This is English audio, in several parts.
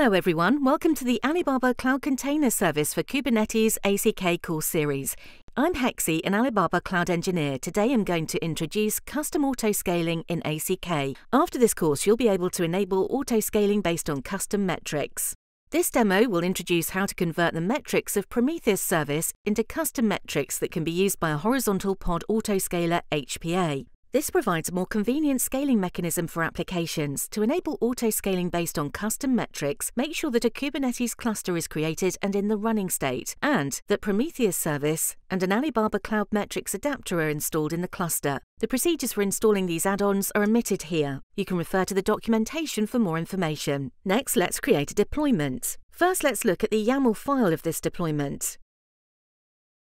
Hello everyone, welcome to the Alibaba Cloud Container Service for Kubernetes ACK course series. I'm Hexie, an Alibaba Cloud Engineer. Today I'm going to introduce custom auto-scaling in ACK. After this course you'll be able to enable auto-scaling based on custom metrics. This demo will introduce how to convert the metrics of Prometheus Service into custom metrics that can be used by a horizontal pod autoscaler HPA. This provides a more convenient scaling mechanism for applications. To enable auto-scaling based on custom metrics, make sure that a Kubernetes cluster is created and in the running state, and that Prometheus Service and an Alibaba Cloud Metrics adapter are installed in the cluster. The procedures for installing these add-ons are omitted here. You can refer to the documentation for more information. Next, let's create a deployment. First, let's look at the YAML file of this deployment.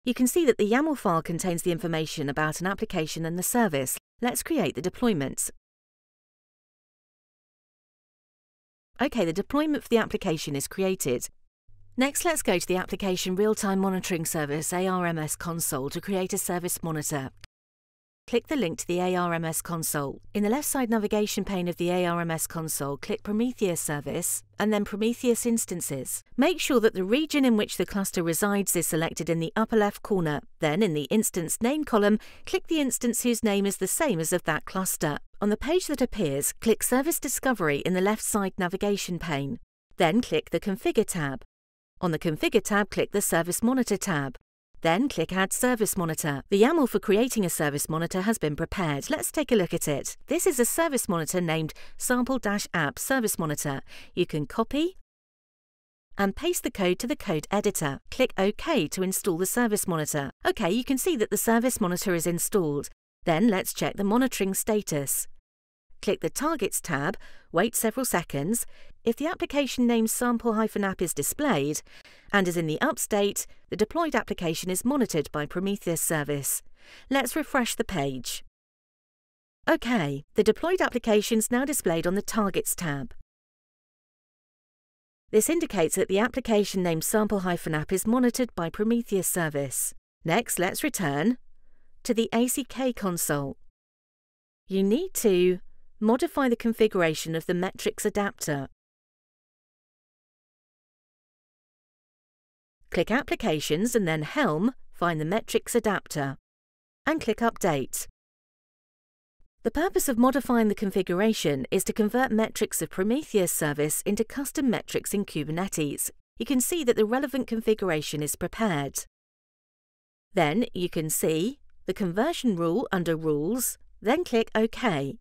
You can see that the YAML file contains the information about an application and the service. Let's create the deployments. OK, the deployment for the application is created. Next, let's go to the Application Real-Time Monitoring Service ARMS console to create a service monitor. Click the link to the ARMS console. In the left side navigation pane of the ARMS console, click Prometheus Service and then Prometheus Instances. Make sure that the region in which the cluster resides is selected in the upper left corner. Then, in the Instance Name column, click the instance whose name is the same as of that cluster. On the page that appears, click Service Discovery in the left side navigation pane. Then click the Configure tab. On the Configure tab, click the Service Monitor tab. Then click Add Service Monitor. The YAML for creating a service monitor has been prepared. Let's take a look at it. This is a service monitor named sample-app service monitor. You can copy and paste the code to the code editor. Click OK to install the service monitor. OK, you can see that the service monitor is installed. Then let's check the monitoring status. Click the Targets tab, wait several seconds. If the application name sample-app is displayed and is in the up state, the deployed application is monitored by Prometheus Service. Let's refresh the page. OK, the deployed application is now displayed on the Targets tab. This indicates that the application named sample-app is monitored by Prometheus Service. Next, let's return to the ACK console. You need to modify the configuration of the metrics adapter. Click Applications and then Helm, find the metrics adapter, and click Update. The purpose of modifying the configuration is to convert metrics of Prometheus Service into custom metrics in Kubernetes. You can see that the relevant configuration is prepared. Then you can see the conversion rule under Rules, then click OK.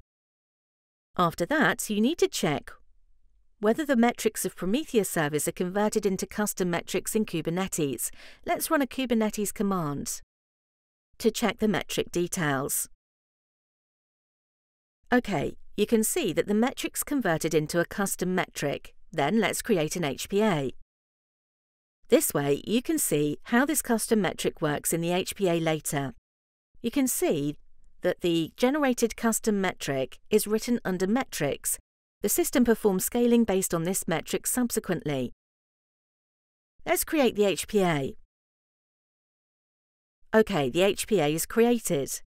After that, you need to check whether the metrics of Prometheus Service are converted into custom metrics in Kubernetes. Let's run a Kubernetes command to check the metric details. OK, you can see that the metric's converted into a custom metric. Then let's create an HPA. This way, you can see how this custom metric works in the HPA later. You can see that the generated custom metric is written under Metrics. The system performs scaling based on this metric subsequently. Let's create the HPA. OK, the HPA is created.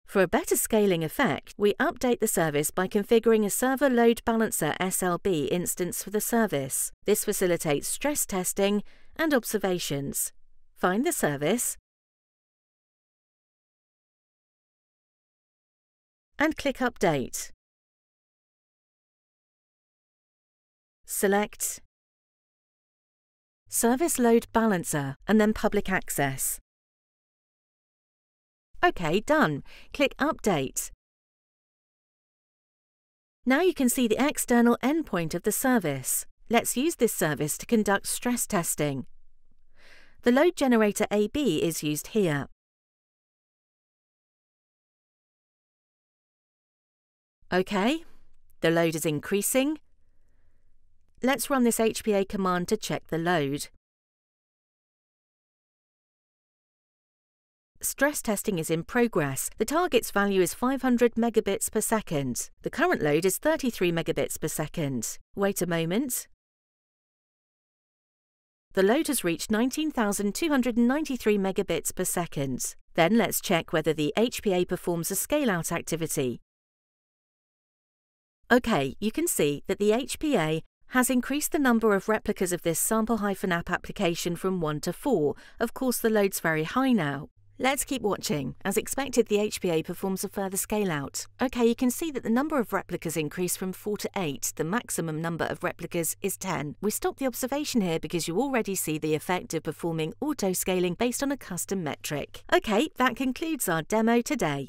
For a better scaling effect, we update the service by configuring a Server Load Balancer SLB instance for the service. This facilitates stress testing and observations. Find the service and click Update. Select Service Load Balancer and then Public Access. OK, done. Click Update. Now you can see the external endpoint of the service. Let's use this service to conduct stress testing. The load generator AB is used here. OK, the load is increasing. Let's run this HPA command to check the load. Stress testing is in progress. The target's value is 500 megabits per second. The current load is 33 megabits per second. Wait a moment. The load has reached 19,293 megabits per second. Then let's check whether the HPA performs a scale-out activity. OK, you can see that the HPA has increased the number of replicas of this sample-app application from 1 to 4. Of course, the load's very high now. Let's keep watching. As expected, the HPA performs a further scale-out. Okay, you can see that the number of replicas increased from 4 to 8. The maximum number of replicas is 10. We stop the observation here because you already see the effect of performing auto-scaling based on a custom metric. Okay, that concludes our demo today.